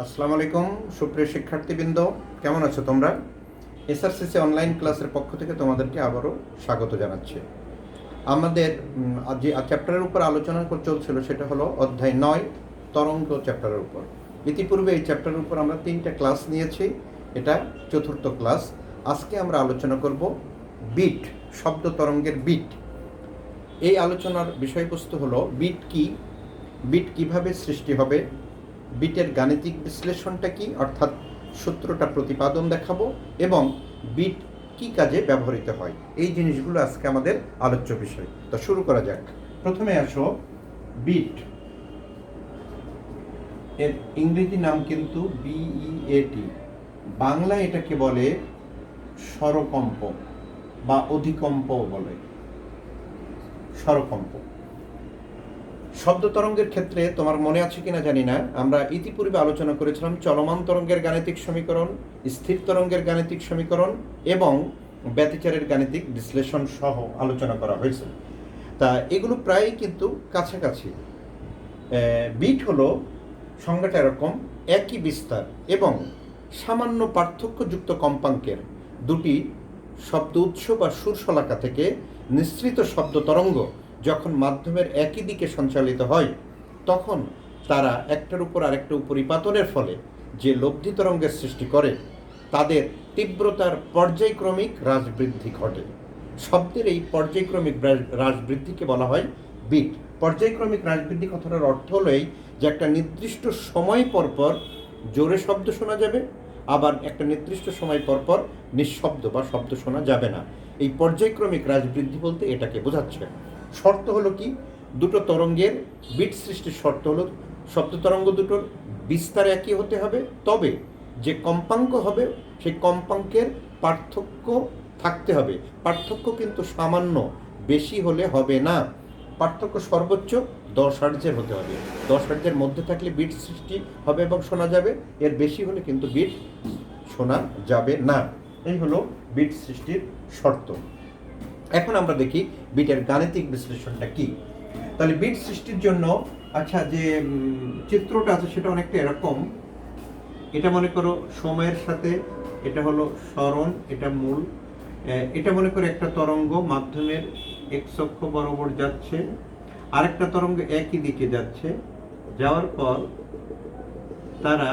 আসসালামু আলাইকুম সুপ্রিয় শিক্ষার্থীবৃন্দ, কেমন আছো তোমরা? এসআরসিসি অনলাইন ক্লাসের পক্ষ থেকে তোমাদেরকে আবারও স্বাগত জানাচ্ছি। আমাদের যে চ্যাপ্টারের উপর আলোচনা চলছিল সেটা হলো অধ্যায় 9 তরঙ্গ চ্যাপ্টারের উপর। ইতিপূর্বে এই চ্যাপ্টারের উপর আমরা 3টা ক্লাস নিয়েছি, এটা চতুর্থ ক্লাস। আজকে আমরা আলোচনা করব বিট, শব্দ তরঙ্গের বিট। এই আলোচনার বিষয়বস্তু হলো বিট কি, বিট কিভাবে সৃষ্টি হবে, বিটের গাণিতিক বিশ্লেষণটা কি অর্থাৎ সূত্রটা প্রতিপাদন দেখাবো, এবং বিট কি কাজে ব্যবহৃত হয়, এই জিনিসগুলো আজকে আমাদের আলোচ্য বিষয়। তো শুরু করা যাক। প্রথমে আসো বিট, এর ইংরেজি নাম কিন্তু বিইএটি, বাংলা এটাকে বলে স্বরকম্প বা অধিকম্প বলে, স্বরকম্প। শব্দ তরঙ্গের ক্ষেত্রে তোমার মনে আছে কিনা জানি না, আমরা ইতিপূর্বে আলোচনা করেছিলাম চলমান তরঙ্গের গাণিতিক সমীকরণ, স্থির তরঙ্গের গাণিতিক সমীকরণ এবং ব্যতিচারের গাণিতিক বিশ্লেষণ সহ আলোচনা করা হয়েছে। তা এগুলো প্রায় কিন্তু কাছাকাছি। বিট হলো সংজ্ঞাটা এরকম: একই বিস্তার এবং সামান্য পার্থক্যযুক্ত কম্পাঙ্কের দুটি শব্দ উৎস বা সুরশলাকা থেকে নিঃসৃত শব্দ তরঙ্গ যখন মাধ্যমের একই দিকে সঞ্চালিত হয়, তখন তারা একটার উপর আরেকটা পরিপাতনের ফলে যে লব্ধি তরঙ্গের সৃষ্টি করে, তাদের তীব্রতার পর্যায়ক্রমিক হ্রাস বৃদ্ধি ঘটে। শব্দের এই পর্যায়ক্রমিক হ্রাস বৃদ্ধিকে বলা হয় বিট। পর্যায়ক্রমিক হ্রাস বৃদ্ধি কথাটার অর্থ হলো এই যে একটা নির্দিষ্ট সময় পরপর জোরে শব্দ শোনা যাবে, আবার একটা নির্দিষ্ট সময় পরপর নিঃশব্দ বা শব্দ শোনা যাবে না। এই পর্যায়ক্রমিক হ্রাস বৃদ্ধি বলতে এটাকে বোঝাচ্ছে। শর্ত হলো কি, দুটো তরঙ্গের বিট সৃষ্টির শর্ত হলো শব্দ তরঙ্গ দুটোর বিস্তার একই হতে হবে, তবে যে কম্পাঙ্ক হবে সেই কম্পাঙ্কের পার্থক্য থাকতে হবে। পার্থক্য কিন্তু সামান্য, বেশি হলে হবে না। পার্থক্য সর্বোচ্চ 10 হার্টজের হতে হবে। 10 হার্টজের মধ্যে থাকলে বিট সৃষ্টি হবে এবং শোনা যাবে, এর বেশি হলে কিন্তু বিট শোনা যাবে না। এই হলো বিট সৃষ্টির শর্ত। এখন আমরা দেখি বিটের গাণিতিক বিশ্লেষণটা কি। তাহলে বিট সৃষ্টির জন্য আচ্ছা যে চিত্রটা আছে সেটা অনেকটা এরকম। এটা মনে করো সময়ের সাথে, এটা হলো সরণ, এটা মূল। এটা মনে করো একটা তরঙ্গ মাধ্যমের এক্স অক্ষ বরাবর যাচ্ছে, আরেকটা তরঙ্গ একই দিকে যাচ্ছে, যাওয়ার পর তারা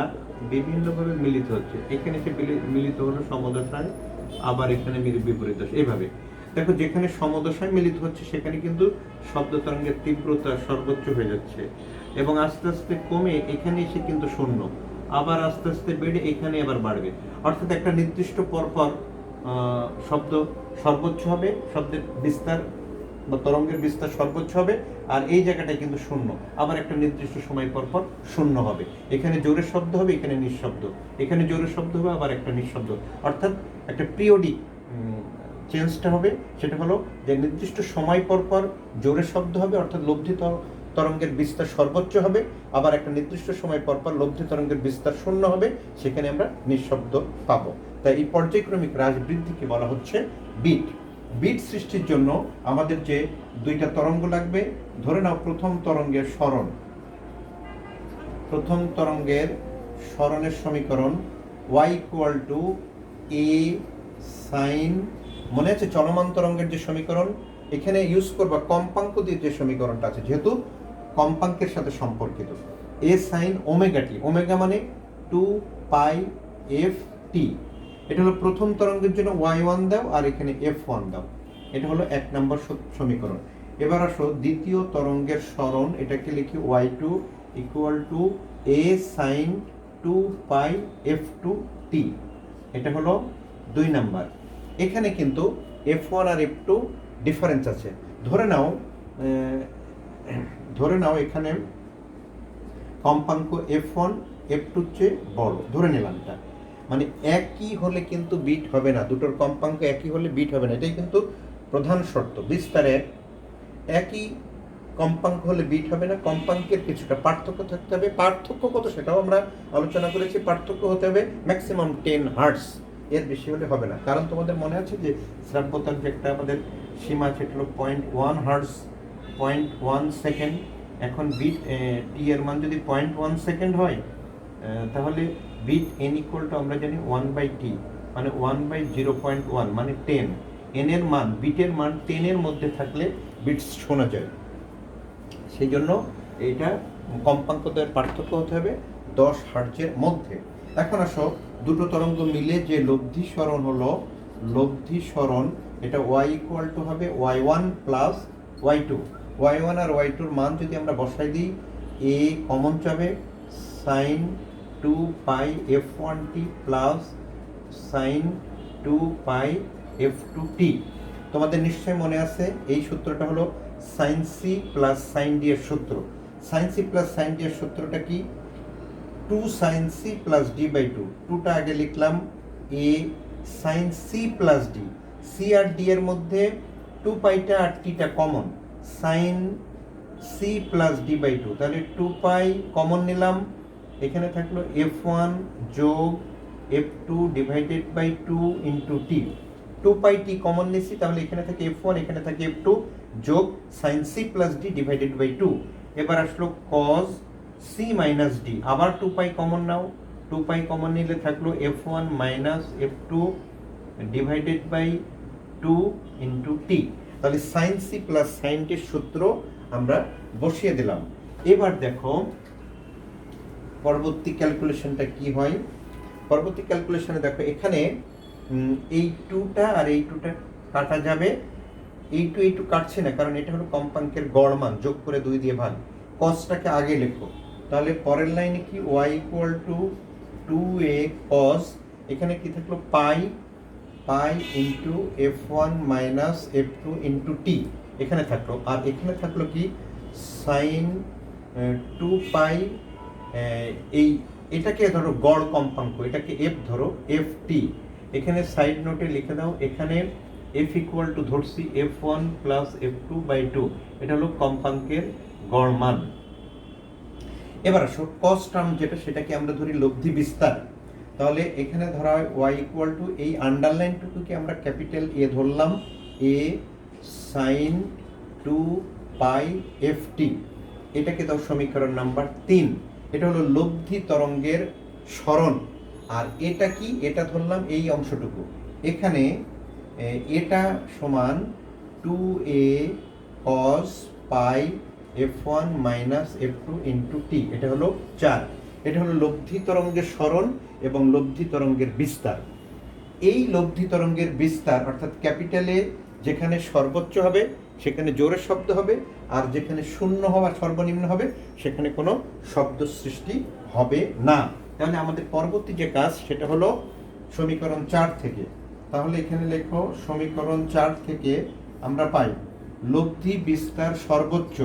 বিভিন্নভাবে মিলিত হচ্ছে। এখানে সে মিলিত হলো সমদশায়, আবার এখানে বিপরীত দশায়। এইভাবে দেখো, যেখানে সমদশায় মিলিত হচ্ছে সেখানে কিন্তু শব্দ তরঙ্গের তীব্রতা সর্বোচ্চ হয়ে যাচ্ছে এবং আস্তে আস্তে কমে এখানে এসে কিন্তু শূন্য, আবার আস্তে আস্তে বেড়ে এখানে আবার বাড়বে। অর্থাৎ একটা নির্দিষ্ট পরপর শব্দ সর্বোচ্চ হবে, শব্দের বিস্তার বা তরঙ্গের বিস্তার সর্বোচ্চ হবে, আর এই জায়গাটায় কিন্তু শূন্য, আবার একটা নির্দিষ্ট সময় পরপর শূন্য হবে। এখানে জোরে শব্দ হবে, এখানে নিঃশব্দ, এখানে জোরে শব্দ হবে, আবার একটা নিঃশব্দ। অর্থাৎ একটা পিরিয়ডিক চেঞ্জটা হবে। সেটা হলো যে নির্দিষ্ট সময় পরপর জোরে শব্দ হবে, অর্থাৎ লব্ধি তরঙ্গের বিস্তার সর্বোচ্চ হবে, আবার একটা নির্দিষ্ট সময় পরপর লব্ধি তরঙ্গের বিস্তার শূন্য হবে, সেখানে আমরা নিঃশব্দ পাবো। তাই এই পর্যায়ক্রমিক হ্রাস বৃদ্ধিকে বলা হচ্ছে বিট। বিট সৃষ্টির জন্য আমাদের যে দুইটা তরঙ্গ লাগবে, ধরে নাও প্রথম তরঙ্গের সরণ, প্রথম তরঙ্গের সরণের সমীকরণ y = a sin, মনে আছে চলমান তরঙ্গের যে সমীকরণ, এখানে ইউজ করবা কম্পাঙ্ক দিয়ে যে সমীকরণটা আছে, যেহেতু কম্পাঙ্কের সাথে সম্পর্কিত, a sin omega t, omega মানে 2π/f(t). এটা হলো প্রথম তরঙ্গের জন্য y1 দাও আর এখানে f1 দাও। এটা হলো 1 নম্বর সমীকরণ। এবার আসো দ্বিতীয় তরঙ্গের সরণ, এটাকে লিখি y2 = a sin 2π/f(2t). এটা হলো 2 নাম্বার। এখানে কিন্তু f1 আর f2 ডিফারেন্স আছে। ধরে নাও এখানে কম্পাঙ্ক f1 f2 চেয়ে বড়, ধরে নিলাম। এটা মানে একই হলে কিন্তু বিট হবে না, দুটোর কম্পাঙ্ক একই হলে বিট হবে না, এটাই কিন্তু প্রধান শর্ত। বিস্তারের একই কম্পাঙ্ক হলে বিট হবে না, কম্পাঙ্কের কিছুটা পার্থক্য থাকতে হবে। পার্থক্য কত সেটাও আমরা আলোচনা করেছি। পার্থক্য হতে হবে ম্যাক্সিমাম 10 হার্টজ, এর বেশি হলে হবে না। কারণ তোমাদের মনে আছে যে শ্রাব্যতার যে একটা আমাদের সীমা আছে, এটা হলো 0.1 হার্টজ, 0.1 সেকেন্ড। এখন বিট টি এর মান যদি 0.1 সেকেন্ড হয়, তাহলে বিট এন ইকুয়াল টু আমরা জানি 1/t, মানে 1/0.1 মানে 10। এন এর মান, বিটের মান 10 এর মধ্যে থাকলে বিটস শোনা যায়, সেই জন্য এইটা কম্পাঙ্কদের পার্থক্য হতে হবে 10 হার্টজের মধ্যে। এখন আসো দুটো তরঙ্গ মিলে যে লব্ধি স্মরণ হলো, লব্ধি স্মরণ, এটা y ইকুয়াল টু হবে y1 প্লাস y2। y1 আর y2 এর মান যদি আমরা বসাই দিই, a কমন যাবে sine 2 pi f1t plus sine 2 pi f2t। তোমাদের নিশ্চয়ই মনে আছে এই সূত্রটা হলো sine C plus sine D এর সূত্র। Sine C plus sine D এর সূত্রটা কি? 2 sine C plus D by 2। 2টা আগে লিখলাম এ sine C plus D, C আর ডি এর মধ্যে 2 পাইটা আর টিটা common, sine C plus D by 2, তাহলে 2 পাই কমন নিলাম, এখানে থাকলো f1 যোগ f2 divided by 2 into T. 2 pi T common নিছি, তাহলে এখানে থাকে f1, এখানে থাকে f2 যোগ sine C plus D divided by 2। এবার আসলো cos সি মাইনাস ডি, আবার 2 পাই কমন নাও, 2 পাই কমন নিলে থাকলো f1 minus f2 divided by 2 into T. তাহলে সাইন সি প্লাস সাইন টির সূত্র আমরা বসিয়ে দিলাম। এবার দেখো পরবর্তী ক্যালকুলেশনটা কি হয়। পরবর্তী ক্যালকুলেশনে দেখো এখানে এই 2টা আর এই 2টা কাটা যাবে, এই 2 কাটছে না, কারণ এটা হলো কম্পাঙ্কের গড় মান, যোগ করে 2 দিয়ে ভাগ। কসটাকে আগে লেখো, তাহলে পরের লাইনে কি y equal to 2a cos, এখানে কি থাকলো pi into f1 minus f2 into T এখানে থাকলো, আর এখানে থাকলো কি সাইন 2 পাই, এই এটাকে ধরো গড় কম্পাঙ্ক, এটাকে f ধরো ft, এখানে সাইড নোটে লিখে দাও, এখানে f ইকুয়াল টু ধরছি f1 প্লাস f2 বাই 2, এটা হলো কম্পাঙ্কের গড় মান। এবার আসো cos টার্ম যেটা, সেটাকে আমরা ধরি লব্ধি বিস্তার। তাহলে এখানে ধরা হয় y ইকুয়াল টু, এই আন্ডারলাইনটুকুকে আমরা ক্যাপিটাল এ ধরলাম, a সাইন 2 পাই ft, এটাকে দাও সমীকরণ নাম্বার 3। এটা হলো লব্ধি তরঙ্গের সরণ। আর এটা কি, এটা ধরলাম এই অংশটুকু, এখানে এটা সমান 2a cos পাই f1 মাইনাস f2 ইন্টু টি, এটা হলো 4। এটা হলো লব্ধি তরঙ্গের সরণ এবং লব্ধি তরঙ্গের বিস্তার। এই লব্ধি তরঙ্গের বিস্তার অর্থাৎ ক্যাপিটালে যেখানে সর্বোচ্চ হবে সেখানে জোরে শব্দ হবে, আর যেখানে শূন্য হওয়া সর্বনিম্ন হবে সেখানে কোনো শব্দ সৃষ্টি হবে না। তাহলে আমাদের পরবর্তী যে কাজ সেটা হলো সমীকরণ 4 থেকে। তাহলে এখানে লেখো সমীকরণ 4 থেকে আমরা পাই লব্ধি বিস্তার সর্বোচ্চ,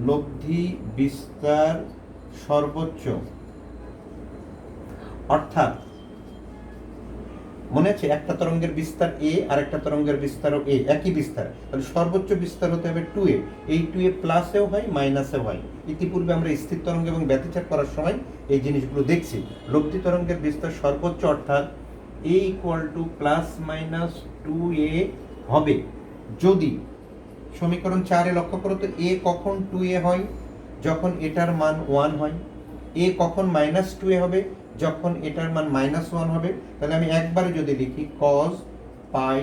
লব্ধি বিস্তার সর্বোচ্চ, অর্থাৎ মনে আছে একটা তরঙ্গের বিস্তার এ আর একটা তরঙ্গের বিস্তারও এ, একই বিস্তার, তাহলে সর্বোচ্চ বিস্তার হতে হবে 2a। এই 2a প্লাসেও হয় মাইনাসেও হয়, ইতিপূর্বে আমরা স্থির তরঙ্গ এবং ব্যতিচাপ করার সময় এই জিনিসগুলো দেখছি। লব্ধি তরঙ্গের বিস্তার সর্বোচ্চ অর্থাৎ a equal to plus minus 2a হবে যদি, সমীকরণ 4-এ লক্ষ্য করো তো a কখন 2a হয়, যখন এটার মান 1 হয়। a কখন মাইনাস 2a হবে, যখন এটার মান -1 হবে। তাহলে আমি একবারে যদি লিখি cos পাই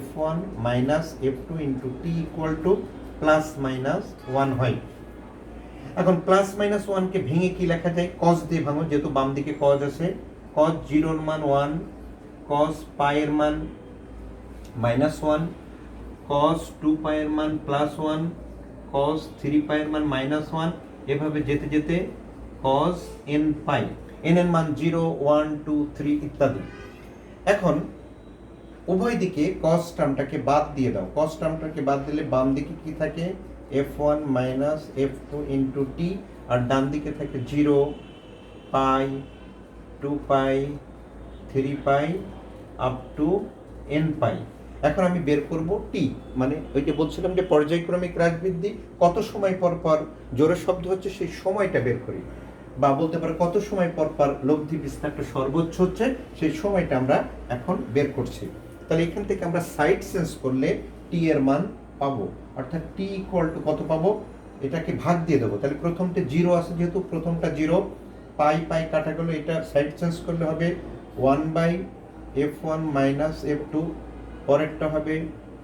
f1 minus f2 into T equal two plus minus 1 হয়। এখন প্লাস মাইনাস 1কে ভেঙে কি লেখা যায়, cos দিয়ে ভাঙো, যেহেতু বাম দিকে cos আছে, cos 0 এর মান 1, cos পাই এর মান -1, cos 2 পাই এর মান +1, cos 3 পাই এর মান -1, এভাবে যেতে যেতে cos n পাই, n এর মান 0, 1, 2, 3 ইত্যাদি। এখন উভয় দিকে cos টার্মটাকে বাদ দিয়ে দাও, cos টার্মটাকে বাদ দিলে বাম দিকে কি থাকে f1 মাইনাস f2 ইন্টু টি, আর ডান দিকে থাকে 0, পাই, 2 পাই, 3 পাই আপ টু n পাই। এখন আমি বের করব টি, মানে ওই যে বলছিলাম যে পর্যায়ক্রমিক হ্রাস বৃদ্ধি, কত সময় পর পর জোরে শব্দ হচ্ছে সেই সময়টা বের করি, বা বলতে পারো কত সময় পর পর লব্ধি বিস্তারটা সর্বোচ্চ হচ্ছে সেই সময়টা আমরা এখন বের করছি। তাহলে এখান থেকে আমরা সাইড চেঞ্জ করলে টি এর মান পাবো, অর্থাৎ টি ইকুয়াল টু কত পাবো, এটাকে ভাগ দিয়ে দেবো। তাহলে প্রথমটা 0 আছে, যেহেতু প্রথমটা 0, পাই পাই কাটা গেল, এটা সাইড চেঞ্জ করলে হবে 1/f1 মাইনাস f2, পরেরটা হবে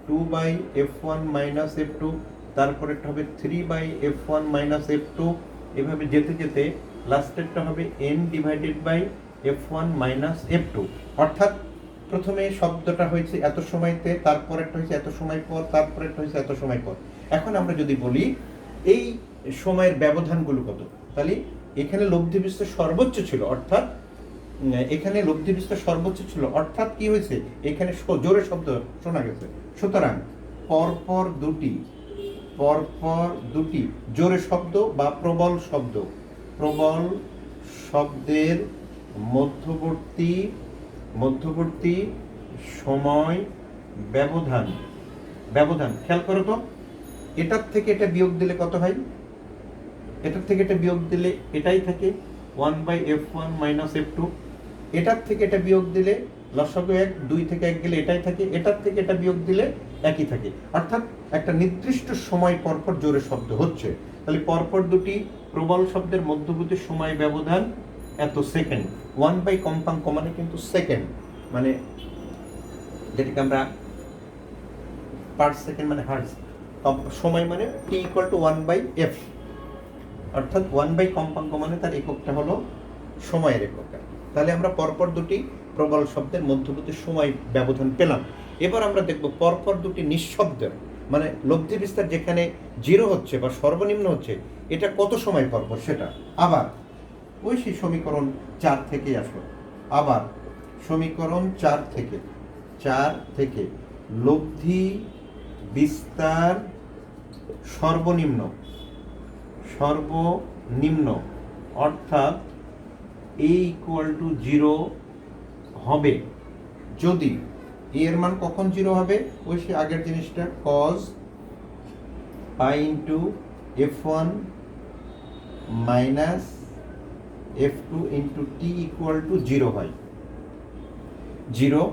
2/f1 মাইনাস f2, তারপরেরটা হবে 3/f1 মাইনাস f2, এভাবে যেতে যেতে লাস্টেরটা হবে n/f1 মাইনাস f2। অর্থাৎ প্রথমে শব্দটা হয়েছে এত সময়তে, তারপরেরটা হয়েছে এত সময় পর, তারপরেরটা হয়েছে এত সময় পর। এখন আমরা যদি বলি এই সময়ের ব্যবধানগুলো কত, তাহলে এখানে লব্ধি বিস্তার সর্বোচ্চ ছিল, অর্থাৎ এখানে লব্ধি বিস্তার সর্বোচ্চ ছিল, অর্থাৎ কি হয়েছে এখানে জোরে শব্দ শোনা গেছে। সুতরাং পরপর দুটি জোরে শব্দ বা প্রবল শব্দের মধ্যবর্তী সময় ব্যবধান খেয়াল করো তো, এটার থেকে এটা বিয়োগ দিলে কত হয়? এটার থেকে এটা বিয়োগ দিলে এটাই থাকে 1/f1 মাইনাস f2, এটার থেকে এটা বিয়োগ দিলে লসাগু 1, 2 থেকে 1 গেলে এটাই থাকে, এটার থেকে এটা বিয়োগ দিলে একই থাকে। অর্থাৎ একটা নির্দিষ্ট সময় পরপর জোরে শব্দ হচ্ছে। তাহলে পরপর দুটি প্রবল শব্দের মধ্যবর্তী সময় ব্যবধান এত সেকেন্ড। 1 কম্পাঙ্ক মানে কিন্তু সেকেন্ড, মানে যেটাকে আমরা পার সেকেন্ড মানে হার্টজ, সময় মানে t=1/f, অর্থাৎ 1 কম্পাঙ্ক মানে তার এককটা হলো সময়ের একক। তাহলে আমরা পরপর দুটি প্রবল শব্দের মধ্যবর্তী সময় ব্যবধান পেলাম। এবার আমরা দেখব পরপর দুটি নিঃশব্দের, মানে লব্ধি বিস্তার যেখানে 0 হচ্ছে বা সর্বনিম্ন হচ্ছে, এটা কত সময় পরপর সেটা। আবার ওই সেই সমীকরণ 4 থেকে আসো, আবার সমীকরণ 4 থেকে লব্ধি বিস্তার সর্বনিম্ন অর্থাৎ a=0 হবে যদি এর মান কখন 0 হবে, ওই সে আগের জিনিসটা cos পাই into f1 minus f2 into t=0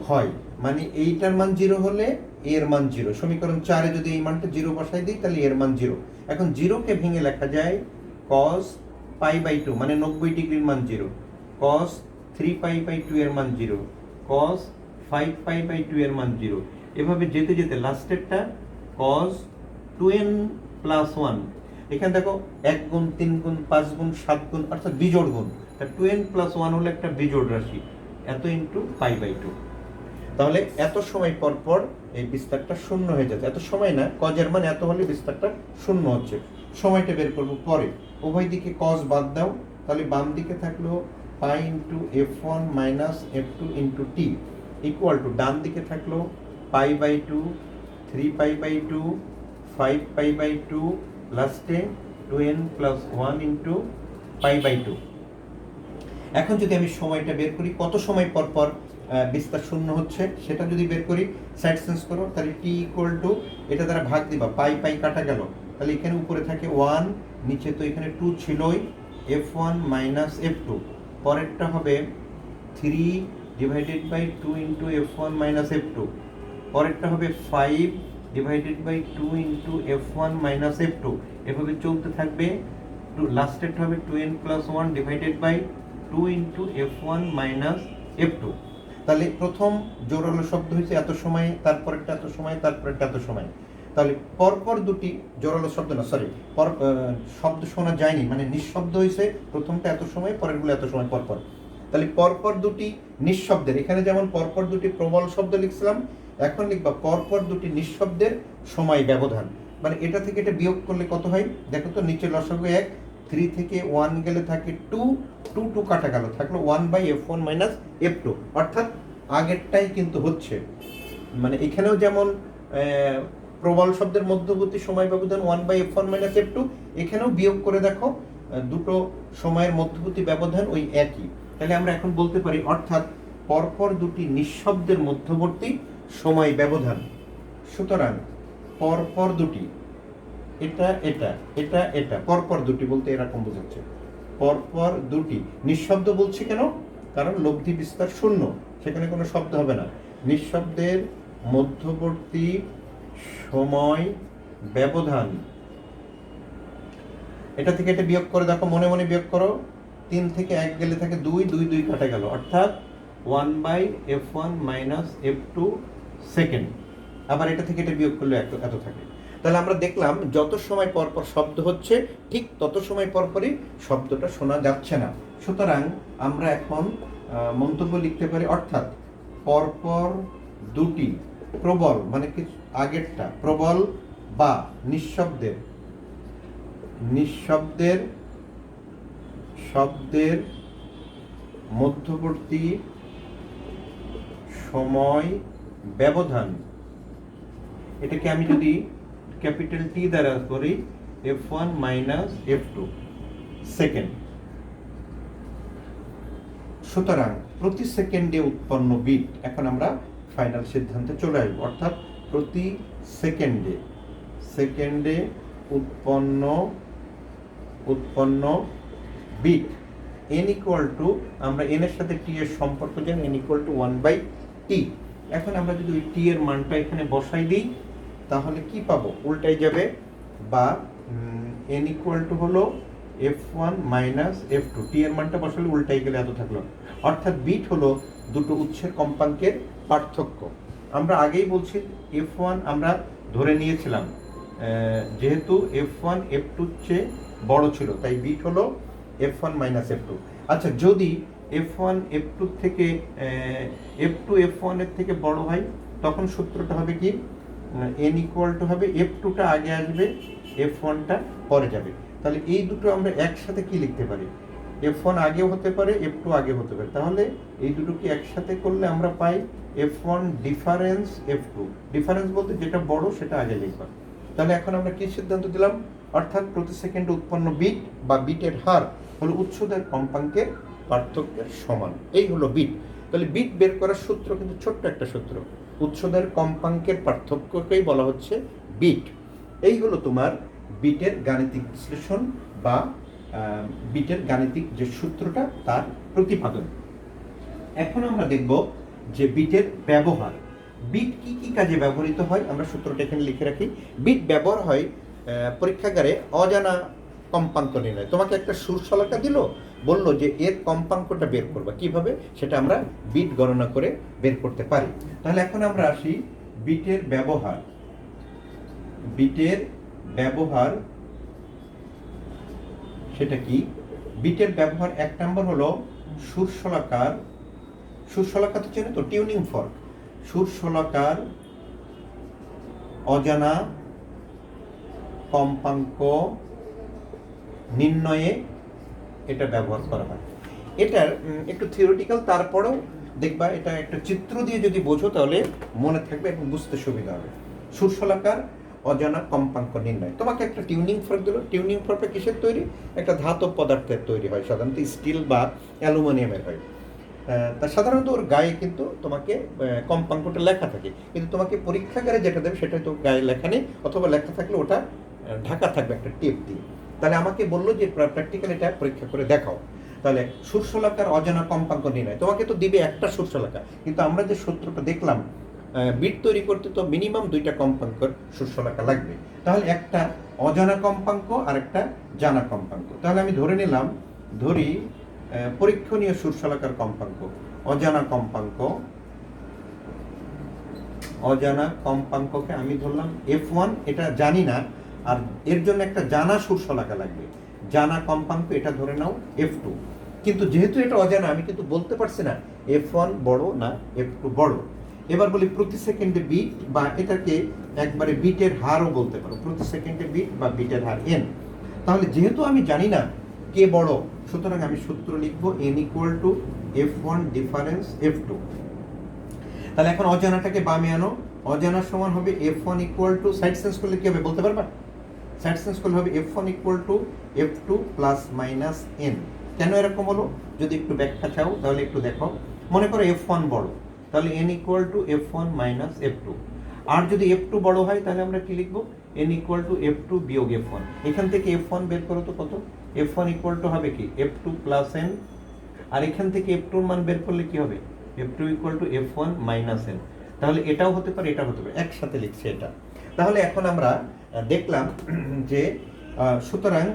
হয়, মানে এইটার মান 0 হলে এর মান 0। সমীকরণ 4-এ যদি এই মানটা 0 বসাই দিই তাহলে এর মান 0। এখন 0কে ভেঙে লেখা যায় cos π/2 মানে 90 ডিগ্রির মান 0, cos 3π/2 এর মান 0, cos 5π/2 এর মান 0। এভাবে যেতে যেতে লাস্টেরটা cos 2n+1, এখানে দেখো 1 গুণ 3 গুণ 5 গুণ 7 গুণ অর্থাৎ বিজোড় গুণ, তা 2n+1 হলো একটা বিজোড় রাশি, এত ইন্টু π/2। তাহলে এত সময় পর পর এই বিস্তারটা শূন্য হয়ে যাচ্ছে, এত সময় না, কজের মান এত হলে বিস্তারটা শূন্য হচ্ছে। সময়টা বের করবো পরে। উভয় দিকে কজ বাদ দাও, তাহলে বাম দিকে থাকলো pi into f1 minus f2 into T equal to ডান দিকে থাকলো π/2, 3π/2, 5π/2, লাস্টে 2n+1 ইন্টু π/2। এখন যদি আমি সময়টা বের করি কত সময় পর পর বিস্তার শূন্য হচ্ছে সেটা যদি বের করি, সাইড চেঞ্জ করো, তাহলে t= এটা দ্বারা ভাগ দিবা, পাই কাটা গেল, তাহলে এখানে উপরে থাকে 1, নিচে তো এখানে 2 ছিলই, f1 মাইনাস f2, পরেরটা হবে 3/2 ইন্টু f1 মাইনাস f2, পরেরটা হবে 5/2 ইন্টু f1 মাইনাস f2, এভাবে চলতে থাকবে। লাস্টেরটা হবে 2n+1/2 into f1 minus f2। তাহলে প্রথম জোরালো শব্দ হয়েছে এত সময়ে, তারপরেরটা এত সময়, তারপরেরটা এত সময়। তাহলে পরপর দুটি জোরালো শব্দ না, সরি, শব্দ শোনা যায়নি, মানে নিঃশব্দ হয়েছে, প্রথমটা এত সময়, পরেরগুলো এত সময় পরপর। তাহলে পরপর দুটি নিঃশব্দের, এখানে যেমন পরপর দুটি প্রবল শব্দ লিখছিলাম, এখন লিখবা পরপর দুটি নিঃশব্দের সময় ব্যবধান, মানে এটা থেকে এটা বিয়োগ করলে কত হয় দেখো তো, নিচে লসাগু 1, 3 থেকে 1 গেলে থাকে 2 কাটা গেল, থাকলো 1/f1 মাইনাস f2, অর্থাৎ আগেরটাই কিন্তু হচ্ছে, মানে এখানেও যেমন প্রবল শব্দের মধ্যবর্তী সময় ব্যবধান 1/f1 মাইনাস f2, এখানেও বিয়োগ করে দেখো দুটো সময়ের মধ্যবর্তী ব্যবধান ওই একই। তাহলে আমরা এখন বলতে পারি অর্থাৎ পরপর দুটি নিঃশব্দের মধ্যবর্তী সময় ব্যবধান। সুতরাং পরপর দুটি, এটা পরপর দুটি বলতে এরকম বোঝাচ্ছে, পরপর দুটি নিঃশব্দ বলছি কেন, কারণ লব্ধি বিস্তার শূন্য, সেখানে কোনো শব্দ হবে না। নিঃশব্দের মধ্যবর্তী সময় ব্যবধান, এটা থেকে এটা বিয়োগ করে দেখো, মনে মনে বিয়োগ করো, 3 থেকে 1 গেলে থাকে 2, 2 2 কাটা গেল, অর্থাৎ 1/f1 মাইনাস f2 সেকেন্ড। আবার এটা থেকে এটা বিয়োগ করলে এত থাকে। তাহলে আমরা দেখলাম যত সময় পর পর শব্দ হচ্ছে ঠিক তত সময় পর পরই শব্দটা শোনা যাচ্ছে না। সুতরাং আমরা এখন মন্তব্য লিখতে পারি, অর্থাৎ পরপর দুটি প্রবল, মানে কি আগেরটা প্রবল বা শব্দের মধ্যবর্তী সময় ব্যবধান, এটাকে আমি যদি ক্যাপিটাল টি দ্বারা করি f1 মাইনাস f2 সেকেন্ড। সুতরাং প্রতি সেকেন্ডে উৎপন্ন বিট, এখন আমরা ফাইনাল সিদ্ধান্তে চলে আসবো, অর্থাৎ প্রতি সেকেন্ডে উৎপন্ন বিট n ইকুয়াল টু, আমরা n এর সাথে t এর সম্পর্ক জানি, n ইকুয়াল টু 1/t। এখন আমরা যদি ওই t এর মানটা এখানে বসাই দিই তাহলে কি পাবো, উল্টাই যাবে, বা n ইকুয়াল টু হলো f1 মাইনাস f2, t এর মানটা বসালে উল্টাই গেলে এত থাকলো, অর্থাৎ বিট হলো দুটো উৎসের কম্পাঙ্কের পার্থক্য। আমরা আগেই বলছি f1 আমরা ধরে নিয়েছিলাম, যেহেতু f1 f2 চেয়ে বড় ছিল তাই বিট হলো f1 মাইনাস f2। আচ্ছা, যদি f1 f2 থেকে f2 f1 এর থেকে বড় হয় তখন সূত্রটা হবে কি, n ইকুয়াল টু হবে f2টা আগে আসবে, f1টা পরে যাবে। তাহলে এই দুটো আমরা একসাথে কি লিখতে পারি, f1 আগেও হতে পারে f2 আগে হতে পারে, তাহলে এই দুটোকে একসাথে করলে আমরা পাই f1 ডিফারেন্স f2। ডিফারেন্স বলতে যেটা বড় সেটা আগে লিখবা। তাহলে এখন আমরা কি সিদ্ধান্ত দিলাম, অর্থাৎ প্রতি সেকেন্ডে উৎপন্ন বিট বা বিটের হার হলো উৎসদের কম্পাঙ্কের পার্থক্যের সমান, এই হলো বিট। তাহলে বিট বের করার সূত্র কিন্তু ছোট্ট একটা সূত্র, উৎসদের কম্পাঙ্কের পার্থক্যকেই বলা হচ্ছে বিট। এই হলো তোমার বিটের গাণিতিক বিশ্লেষণ বা বিটের গাণিতিক যে সূত্রটা তার প্রতিপাদন। এখন আমরা দেখব যে বিটের ব্যবহার, বিট কি কি কাজে ব্যবহৃত হয়, আমরা সূত্রটা এখানে লিখে রাখি। বিট ব্যবহার হয় পরীক্ষাগারে অজানা কম্পাঙ্ক নির্ণয়। তোমাকে একটা সুর শলাকা দিল, বললো যে এর কম্পাঙ্কটা বের করবা, কিভাবে সেটা আমরা বিট গণনা করে বের করতে পারি। তাহলে এখন আমরা আসি বিটের ব্যবহার সেটা কি। বিটের ব্যবহার 1 নম্বর হলো সুর শলাকা তো চেনো তো, টিউনিং ফর্ক, সুর শলাকার অজানা কম্পাঙ্ক নির্ণয়ে এটা ব্যবহার করা হয়। এটার একটু থিওরিটিক্যাল, তারপরেও দেখবা এটা একটা চিত্র দিয়ে যদি বোঝো তাহলে মনে থাকবে এবং বুঝতে সুবিধা হবে। সুর শলাকার অজানা কম্পাঙ্ক নির্ণয়, তোমাকে একটা টিউনিং ফর্ক দিল, টিউনিং ফর্কটা কিসের তৈরি, একটা ধাতব পদার্থের তৈরি হয়, সাধারণত স্টিল বা অ্যালুমিনিয়ামের হয়। তা সাধারণত ওর গায়ে কিন্তু তোমাকে কম্পাঙ্কটা লেখা থাকে, কিন্তু তোমাকে পরীক্ষাগারে যেটা দেবে সেটা তো গায়ে লেখা নেই, অথবা লেখা থাকলে ওটা ঢাকা থাকবে একটা টেপ দিয়ে। তাহলে আমাকে বললো যে প্র্যাকটিক্যাল এটা পরীক্ষা করে দেখাও। তাহলে সুর শলাকার অজানা কম্পাঙ্ক নির্ণয়, তোমাকে তো দিবে একটা সুর শলাকা, কিন্তু আমরা যে সূত্রটা দেখলাম বিট তৈরি করতে তো মিনিমাম 2টা কম্পাঙ্কের সুর শলাকা লাগবে। তাহলে একটা অজানা কম্পাঙ্ক আর একটা জানা কম্পাঙ্ক। তাহলে আমি ধরি পরীক্ষণীয় সুর শলাকার কম্পাঙ্ক, অজানা কম্পাঙ্ককে আমি ধরলাম f1, এটা জানি না, আর এর জন্য একটা জানা সুর শলাকা লাগবে, জানা কম্পাঙ্ক এটা ধরে নাও f2। কিন্তু যেহেতু এটা অজানা আমি কিন্তু বলতে পারছি না f1 বড় না f2 বড়। এবার বলি প্রতি সেকেন্ডে বিট, বা এটাকে একবারে বিটের হারও বলতে পারো, প্রতি সেকেন্ডে বিট বা বিটের হার n। তাহলে যেহেতু আমি জানি না কে বড়, সুতরাং আমি সূত্র লিখবো n equal to f1 difference f2। তাহলে এখন অজানাটাকে বামে আনো, অজানা সমান হবে f1 equal to, side change করলে কি হবে বলতে পারবা, সাইড চেঞ্জ করলে হবে f1 equal to f2 plus minus n। কেন এরকম হলো যদি একটু ব্যাখ্যা চাও তাহলে একটু দেখো। মনে করো f1 বড়, তাহলে n equal to f1 minus f2। আর যদি f2 বড় হয় তাহলে আমরা কি লিখবো, n ইকুয়াল টু f2 বিয়োগ f1। এখান থেকে f1 বের করো তো কত, f1 ইকুয়াল টু হবে কি f2 প্লাস n, আর এখান থেকে f2 এর মান বের করলে কি হবে, f2 equal to f1 minus n। তাহলে এটাও হতে পারে এটা হতে পারে, একসাথে লিখছি এটা। তাহলে এখন আমরা দেখলাম যে সুতরাং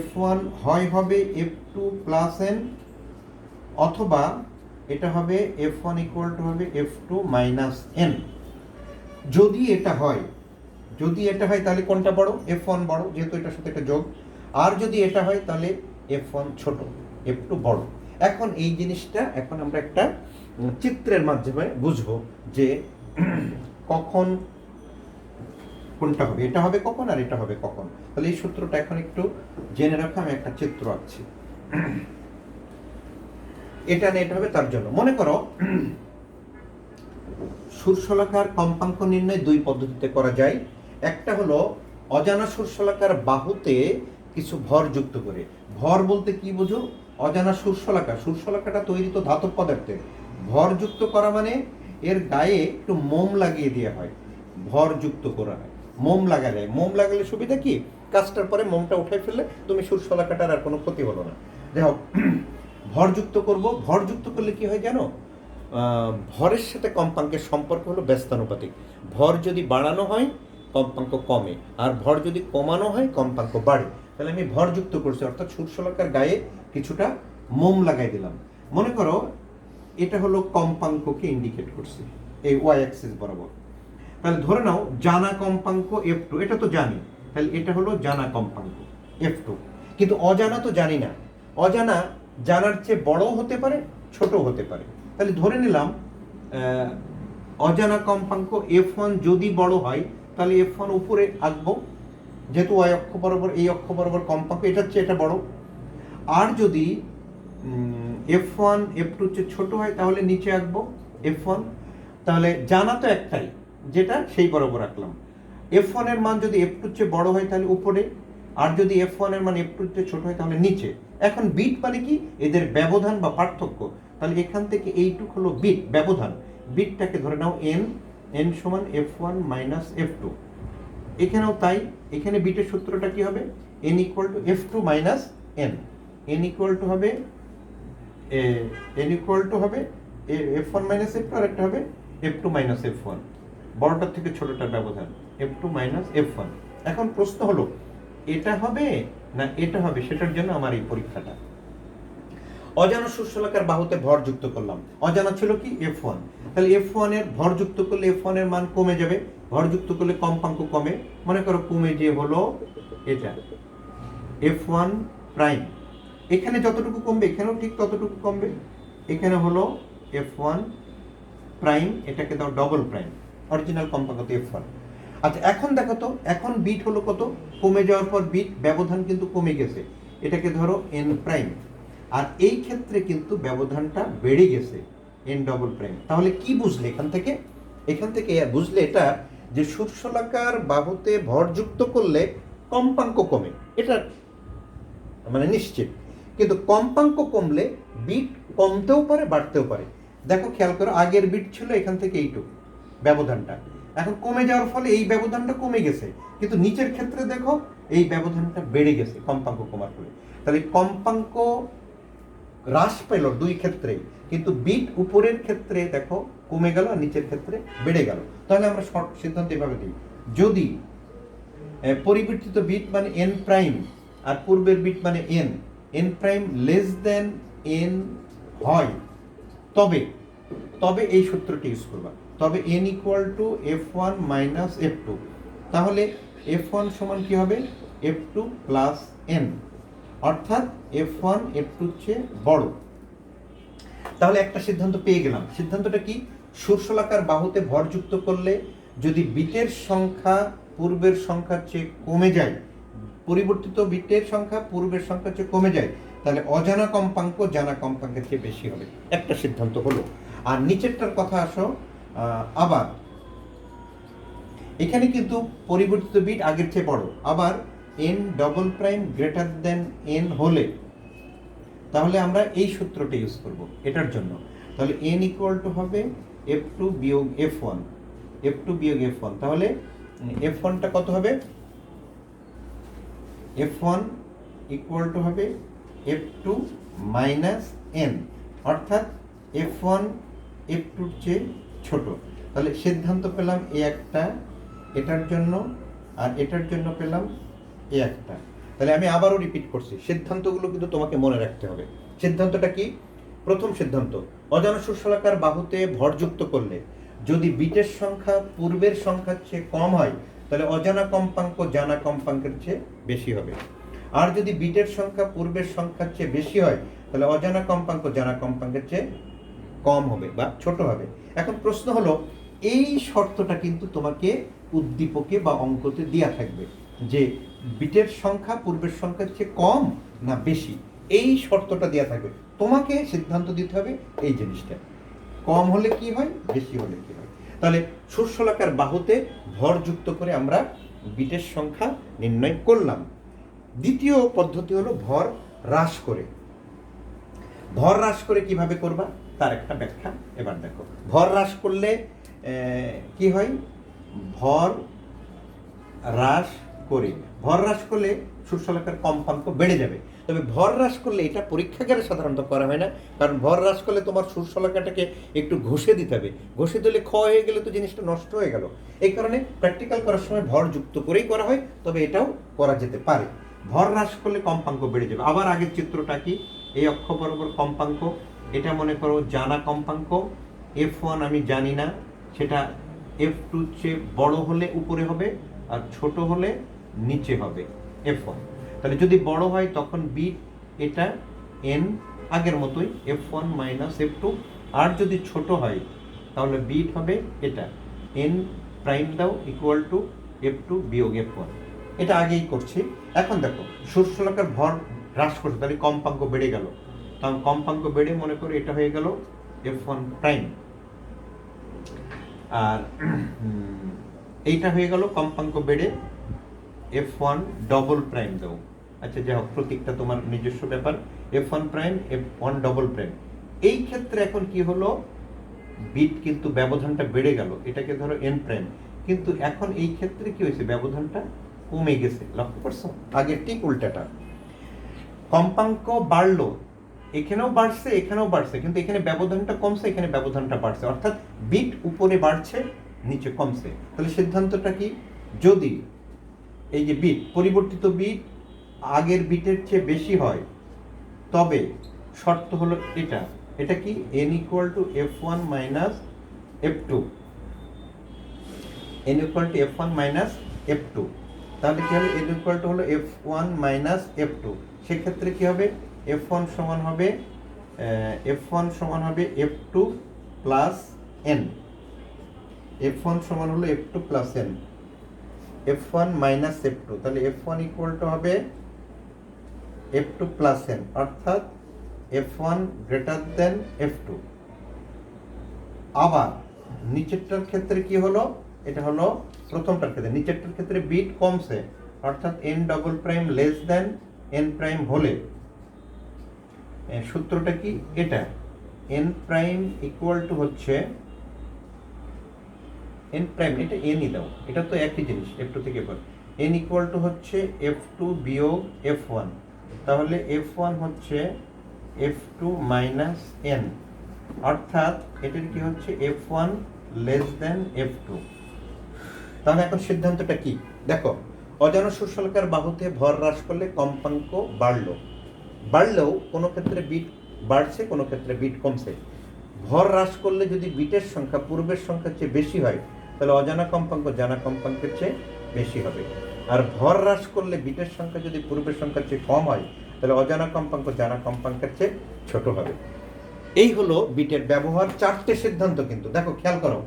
F1 হয় হবে F2 প্লাস n, অথবা এটা হবে F1 ইকুয়াল টু হবে F2 মাইনাস n। যদি এটা হয় তাহলে কোনটা বড়? F1 বড়, যেহেতু এটার সাথে এটা যোগ। আর যদি এটা হয় তাহলে F1 ছোট, F2 বড়। এখন এই জিনিসটা এখন আমরা একটা চিত্রের মাধ্যমে বুঝবো যে কখন কোনটা হবে, এটা হবে কখন আর এটা হবে কখন। তাহলে এই সূত্রটা এখন একটু জেনে রাখা, আমি একটা চিত্র আঁকছি। এটা না এটা হবে, তার জন্য মনে করো সুরশলাকার কম্পাঙ্ক নির্ণয় দুই পদ্ধতিতে করা যায়। একটা হলো অজানা সুরশলাকার বাহুতে কিছু ভর যুক্ত করে। ভর বলতে কি বুঝো? অজানা সুরশলাকাটা তৈরি তো ধাতব পদার্থের। ভর যুক্ত করা মানে এর গায়ে একটু মোম লাগিয়ে দেওয়া হয়, ভর যুক্ত করা হয়, মোম লাগালে। মোম লাগালে সুবিধা কি? কাজটার পরে মোমটা উঠাই ফেললে তুমি সুরশলাকাটার আর কোনো ক্ষতি হলো না। দেখো, ভর যুক্ত করব, ভর যুক্ত করলে কি হয় জানো? ভরের সাথে কম্পাঙ্কের সম্পর্ক হলো ব্যস্তানুপাতিক। ভর যদি বাড়ানো হয় কম্পাঙ্ক কমে, আর ভর যদি কমানো হয় কম্পাঙ্ক বাড়ে। তাহলে আমি ভর যুক্ত করছি, অর্থাৎ সুরশলাকার গায়ে কিছুটা মোম লাগাই দিলাম। মনে করো এটা হলো কম্পাঙ্ককে ইন্ডিকেট করছি এই ওয়াই অ্যাক্সিস বরাবর। তাহলে ধরে নাও জানা কম্পাঙ্ক F2, এটা তো জানি, তাহলে এটা হলো জানা কম্পাঙ্ক F2। কিন্তু অজানা তো জানি না। অজানা জানার চেয়ে বড়ও হতে পারে, ছোটও হতে পারে। তাহলে ধরে নিলাম অজানা কম্পাঙ্ক F1 যদি বড় হয় তাহলে F1 উপরে আঁকবো, যেহেতু ওয়াই অক্ষ বরাবর এই অক্ষ বরাবর কম্পাঙ্ক এটার চেয়ে এটা বড়। আর যদি F1 F2 চেয়ে ছোট হয় তাহলে নিচে আঁকবো F1। তাহলে জানা তো একটাই, যেটা সেই বরাবর আঁকলাম। F1 এর মান যদি F2 চেয়ে বড় হয় তাহলে উপরে, আর যদি F1 এর মান F2 চেয়ে ছোট হয় তাহলে নিচে। এখন বিট মানে কি? এদের ব্যবধান বা পার্থক্য। তাহলে এখান থেকে এইটুক হলো বিট, ব্যবধান। বিটটাকে ধরে নাও n সমান F1 মাইনাস F2। এখানেও তাই, এখানে বিটের সূত্রটা কি হবে? n equal to F2 minus n। n equal to হবে F1 মাইনাস F2, আর একটা হবে F2 মাইনাস F1। বড়টার থেকে ছোটটার ব্যবধান F2 মাইনাস F1। এখন প্রশ্ন হলো এটা হবে না এটা হবে, সেটার জন্য আমার এই পরীক্ষাটা। অজানা সুরশলাকার বাহুতে ভর যুক্ত করলাম। অজানা ছিল কি? F1। তাহলে F1 এর ভর যুক্ত করলে F1 এর মান কমে যাবে, ভর যুক্ত করলে কম্পাঙ্ক কমে। মনে করো কমে যে হলো এটা F1 প্রাইম। এখানে যতটুকু কমবে এখানেও ঠিক ততটুকু কমবে। এখানে হলো F1 প্রাইম, এটাকে দাও ডবল প্রাইম, অরিজিনাল কম্পাঙ্ক তো F1। আচ্ছা এখন দেখো তো, এখন বিট হলো কত? কমে যাওয়ার পর বিট ব্যবধান কিন্তু কমে গেছে, এটাকে ধরো n প্রাইম। আর এই ক্ষেত্রে কিন্তু ব্যবধানটা বেড়ে গেছে n ডবল প্রাইম। তাহলে কি বুঝলে এখান থেকে? এখান থেকে বুঝলে এটা যে সুরশলাকার বাহুতে ভর যুক্ত করলে কম্পাঙ্ক কমে, এটা মানে নিশ্চিত। কিন্তু কম্পাঙ্ক কমলে বিট কমতেও পারে বাড়তেও পারে। দেখো খেয়াল করো, আগের বিট ছিল এখান থেকে এইটুকু ব্যবধানটা, এখন কমে যাওয়ার ফলে এই ব্যবধানটা কমে গেছে, কিন্তু নিচের ক্ষেত্রে দেখো এই ব্যবধানটা বেড়ে গেছে কম্পাঙ্ক কমার ফলে। তাহলে কম্পাঙ্ক হ্রাস পেল দুই ক্ষেত্রেই, কিন্তু বিট উপরের ক্ষেত্রে দেখো কমে গেল আর নিচের ক্ষেত্রে বেড়ে গেল। তাহলে আমরা শর্ট সিদ্ধান্ত এভাবে দিই, যদি পরিবর্তিত বিট মানে n প্রাইম আর পূর্বের বিট মানে n prime less than n হয়, তবে এই সূত্রটি ইউজ করবা। তবে n equal to F1 minus F2। তাহলে F1 সমান কি হবে? F2 প্লাস n, অর্থাৎ F1 F2 চেয়ে বড়। তাহলে একটা সিদ্ধান্ত পেয়ে গেলাম। সিদ্ধান্তটা কি? সুরশলাকার বাহুতে ভর যুক্ত করলে যদি বিটের সংখ্যা পূর্বের সংখ্যার চেয়ে কমে যায়, পরিবর্তিত বিটের সংখ্যা পূর্বের সংখ্যার চেয়ে কমে যায়, তাহলে অজানা কম্পাঙ্ক জানা কম্পাঙ্কের চেয়ে বেশি হবে। একটা সিদ্ধান্ত হলো। আর নিচেরটার কথা আসো, আবার এখানে কিন্তু পরিবর্তিত বিট আগের চেয়ে বড়, আবার n double prime greater than n হলে তাহলে আমরা এই সূত্রটা ইউজ করব এটার জন্য। তাহলে n ইকুয়াল টু হবে F2 বিয়োগ F1, F2 বিয়োগ F1। তাহলে F1টা কত হবে? F1 ইকুয়াল টু হবে F2 মাইনাস n, অর্থাৎ F1 F2-র চেয়ে ছোট। তাহলে সিদ্ধান্ত পেলাম এ একটা এটার জন্য, আর এটার জন্য পেলাম এ একটা। তাহলে আমি আবারও রিপিট করছি, সিদ্ধান্তগুলো কিন্তু তোমাকে মনে রাখতে হবে। সিদ্ধান্তটা কি? প্রথম সিদ্ধান্ত, অজানা সুশলাকার বাহুতে ভরযুক্ত করলে যদি বিটের সংখ্যা পূর্বের সংখ্যার চেয়ে কম হয়, তাহলে অজানা কম্পাঙ্ক জানা কম্পাঙ্কের চেয়ে বেশি হবে। আর যদি বিটের সংখ্যা পূর্বের সংখ্যার চেয়ে বেশি হয়, তাহলে অজানা কম্পাঙ্ক জানা কম্পাঙ্কের চেয়ে কম হবে বা ছোট হবে। এখন প্রশ্ন হলো, এই শর্তটা কিন্তু তোমাকে উদ্দীপকে বা অঙ্কতে দেয়া থাকবে যে বিটের সংখ্যা পূর্বের সংখ্যার চেয়ে কম না বেশি, এই শর্তটা দেয়া থাকবে। তোমাকে সিদ্ধান্ত দিতে হবে এই জিনিসটা, কম হলে কি হয়, বেশি হলে কি হয়। তাহলে সুশলাকার বাহুতে ভর যুক্ত করে আমরা বিটের সংখ্যা নির্ণয় করলাম। দ্বিতীয় পদ্ধতি হলো ভর হ্রাস করে। ভর হ্রাস করে কিভাবে করবা তার একটা ব্যাখ্যা এবার দেখো। ভর হ্রাস করলে কি হয়? ভর হ্রাস করে, ভর হ্রাস করলে সুশলাকার কম্পাঙ্ক বেড়ে যাবে। তবে ভর হ্রাস করলে এটা পরীক্ষাগারে সাধারণত করা হয় না, কারণ ভর হ্রাস করলে তোমার সুশলাকাটাকে একটু ঘষে দিতে হবে, ঘষে দিলে ক্ষয় হয়ে গেলে তো জিনিসটা নষ্ট হয়ে গেল। এই কারণে প্র্যাকটিক্যাল করার সময় ভর যুক্ত করেই করা হয়, তবে এটাও করা যেতে পারে। ভর হ্রাস করলে কম্পাঙ্ক বেড়ে যাবে। আবার আগের চিত্রটা কি? এই অক্ষ বরাবর কম্পাঙ্ক, এটা মনে করো জানা কম্পাঙ্ক। F1 আমি জানি না, সেটা F2 চেয়ে বড় হলে উপরে হবে আর ছোট হলে নিচে হবে F1। তাহলে যদি বড় হয় তখন বিট এটা n আগের মতোই F1 মাইনাস F2, আর যদি ছোট হয় তাহলে বিট হবে এটা n প্রাইম দাও ইকুয়াল টু F2 বিয়োগ F1। এটা আগেই করছি। এখন দেখো সুশলাকার ভর হ্রাস করছে, তাহলে কম্পাঙ্ক বেড়ে গেল। তখন কম্পাঙ্ক বেড়ে মনে করি এটা হয়ে গেল F1 প্রাইম, আর এইটা হয়ে গেল কম্পাঙ্ক বেড়ে F1 ডবল প্রাইম দাও। আচ্ছা যাই হোক, প্রতীকটা তোমার নিজস্ব ব্যাপার। F1 prime F1 double prime. এই ক্ষেত্রে এখন কি হলো, বিট কিন্তু ব্যবধানটা বেড়ে গেল, এটাকে ধরো n প্রাইম, কিন্তু এখন এই ক্ষেত্রে কি হয়েছে, ব্যবধানটা কমে গেছে। লক্ষ্য করছো? আগে ঠিক উল্টাটা, কম্পাঙ্ক বাড়লো, এখানেও বাড়ছে এখানেও বাড়ছে, কিন্তু এখানে ব্যবধানটা কমছে, এখানে ব্যবধানটা বাড়ছে, অর্থাৎ বিট উপরে বাড়ছে নিচে কমছে। তাহলে সিদ্ধান্তটা কি? যদি এই যে বিট, পরিবর্তিত বিট আগের বিটের চেয়ে বেশি হয়, তবে শর্ত হলো এটা, এটা কি n equal to F1 minus F2, n equal to F1 minus F2। তাহলে কি হবে, n ইকুয়াল টু হলো F1 মাইনাস F2। সেক্ষেত্রে কি হবে, F1 সমান হবে F2 প্লাস n, F1 সমান হলো F2 plus n, F1 minus F2। তাহলে F1 ইকুয়াল টু হবে F2 প্লাস n, অর্থাৎ F1 গ্রেটার দেন F2। আবার নিচেরটার ক্ষেত্রে কি হলো, এটা হলো প্রথমটার ক্ষেত্রে, নিচেরটার ক্ষেত্রে বিট কমছে, অর্থাৎ n double prime less than n prime হলে সূত্রটা কি, এটা n প্রাইম ইকুয়াল টু হচ্ছে n প্রাইম, এটা n ই দাও, এটা তো একই জিনিস F2 থেকে পর, n ইকুয়াল টু হচ্ছে F2 বিয়োগ F1। তাহলে F1 হচ্ছে F2 মাইনাস n, অর্থাৎ এটার কি হচ্ছে F1 লেস দেন F2। তাহলে এখন সিদ্ধান্তটা কি দেখো, অজানা সুশলাকার বাহুতে ভর হ্রাস করলে কম্পাঙ্ক বাড়লেও কোনো ক্ষেত্রে বিট বাড়ছে, কোনো ক্ষেত্রে বিট কমছে। ভর হ্রাস করলে যদি বিটের সংখ্যা পূর্বের সংখ্যার চেয়ে বেশি হয়, তাহলে অজানা কম্পাঙ্ক জানা কম্পাঙ্কের চেয়ে বেশি হবে। আর ভর হ্রাস করলে বিটের সংখ্যা যদি পূর্বের সংখ্যার চেয়ে কম হয়, তাহলে অজানা কম্পাঙ্ক জানা কম্পাঙ্কের চেয়ে ছোট হবে। এই হলো বিটের ব্যবহার। 4টে সিদ্ধান্ত কিন্তু দেখো, খেয়াল করো।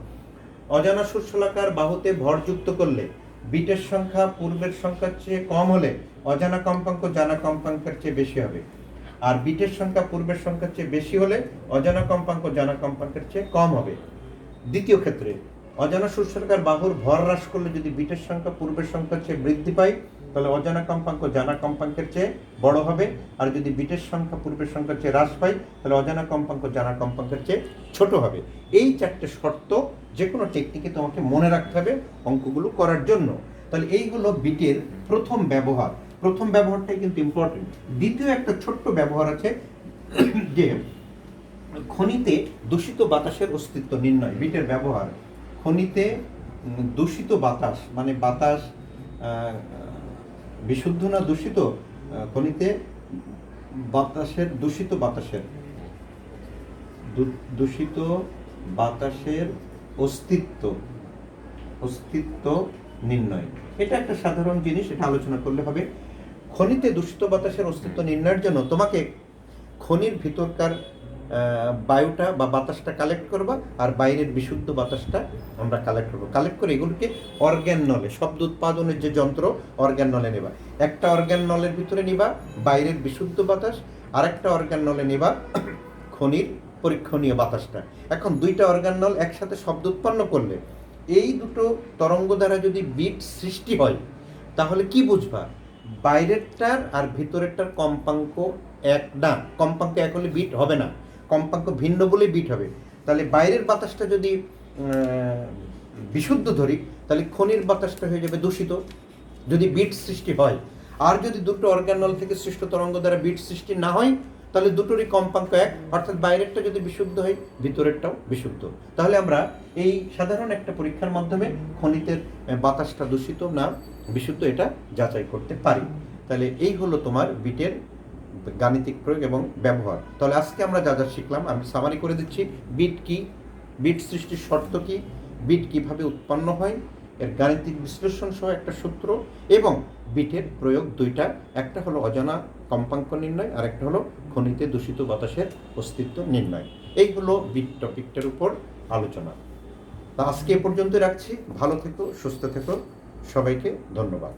অজানা সুশলাকার বাহুতে ভর যুক্ত করলে বিটের সংখ্যা পূর্বের সংখ্যার চেয়ে কম হলে অজানা কম্পাঙ্ক জানা কম্পাঙ্কের চেয়ে বেশি হবে, আর বিটের সংখ্যা পূর্বের সংখ্যার চেয়ে বেশি হলে অজানা কম্পাঙ্ক জানা কম্পাঙ্কের চেয়ে কম হবে। দ্বিতীয় ক্ষেত্রে, অজানা সুশলাকার বাহুর ভর হ্রাস করলে যদি বিটের সংখ্যা পূর্বের সংখ্যার চেয়ে বৃদ্ধি পায়, তাহলে অজানা কম্পাঙ্ক জানা কম্পাঙ্কের চেয়ে বড় হবে, আর যদি বিটের সংখ্যা পূর্বের সংখ্যার চেয়ে হ্রাস পায়, তাহলে অজানা কম্পাঙ্ক জানা কম্পাঙ্কের চেয়ে ছোট হবে। এই 4টে শর্ত যে কোনো টেকনিকে তোমাকে মনে রাখতে হবে অঙ্কগুলো করার জন্য। তাহলে এই হলো বিটের প্রথম ব্যবহার। প্রথম ব্যবহারটাই কিন্তু ইম্পর্টেন্ট। দ্বিতীয় একটা ছোট্ট ব্যবহার আছে, যে খনিতে দূষিত বাতাসের অস্তিত্ব নির্ণয়। বিটের ব্যবহার, খনিতে দূষিত বাতাস মানে বাতাস বিশুদ্ধ না দূষিত? খনিতে দূষিত বাতাসের দূষিত বাতাসের অস্তিত্ব অস্তিত্ব নির্ণয়, এটা একটা সাধারণ জিনিস, এটা আলোচনা করলে হবে। খনিতে দূষিত বাতাসের অস্তিত্ব নির্ণয়ের জন্য তোমাকে খনির ভিতরকার বায়ুটা বা বাতাসটা কালেক্ট করবা, আর বাইরের বিশুদ্ধ বাতাসটা আমরা কালেক্ট করবো। কালেক্ট করে এগুলোকে অর্গ্যান নলে, শব্দ উৎপাদনের যে যন্ত্র, অর্গ্যান নলে নেবা। একটা অর্গ্যান নলের ভিতরে নিবা বাইরের বিশুদ্ধ বাতাস, আর একটা অর্গ্যান নলে নেবা খনির পরীক্ষণীয় বাতাসটা। এখন দুইটা অর্গ্যান নল একসাথে শব্দ উৎপন্ন করলে এই দুটো তরঙ্গ দ্বারা যদি বিট সৃষ্টি হয়, তাহলে কি বুঝবা? বাইরেরটার আর ভিতরেরটার কম্পাঙ্ক এক না। কম্পাঙ্ক এক হলে বিট হবে না, কম্পাঙ্ক ভিন্ন বলে বিট হবে। তাহলে বাইরের বাতাসটা যদি বিশুদ্ধ ধরি, তাহলে খনির বাতাসটা হয়ে যাবে দূষিত, যদি বিট সৃষ্টি হয়। আর যদি দুটো অর্গানল থেকে সৃষ্ট তরঙ্গ দ্বারা বিট সৃষ্টি না হয়, তাহলে দুটোরই কম্পাঙ্ক এক, অর্থাৎ বাইরেরটা যদি বিশুদ্ধ হয় ভিতরেরটাও বিশুদ্ধ। তাহলে আমরা এই সাধারণ একটা পরীক্ষার মাধ্যমে খনিতের বাতাসটা দূষিত না বিশুদ্ধ এটা যাচাই করতে পারি। তাহলে এই হলো তোমার বিটের গাণিতিক প্রয়োগ এবং ব্যবহার। তাহলে আজকে আমরা যা যা শিখলাম আমি সামারি করে দিচ্ছি। বিট কি, বিট সৃষ্টির শর্ত কি, বিট কিভাবে উৎপন্ন হয়, এর গাণিতিক বিশ্লেষণ সহ একটা সূত্র, এবং বিটের প্রয়োগ দুইটা, একটা হলো অজানা কম্পাঙ্ক নির্ণয়, আর একটা হলো খনিতে দূষিত বাতাসের অস্তিত্ব নির্ণয়। এই হলো বিট টপিকটার উপর আলোচনা। তা আজকে এ পর্যন্ত রাখছি। ভালো থেকো, সুস্থ থেকো, সবাইকে ধন্যবাদ।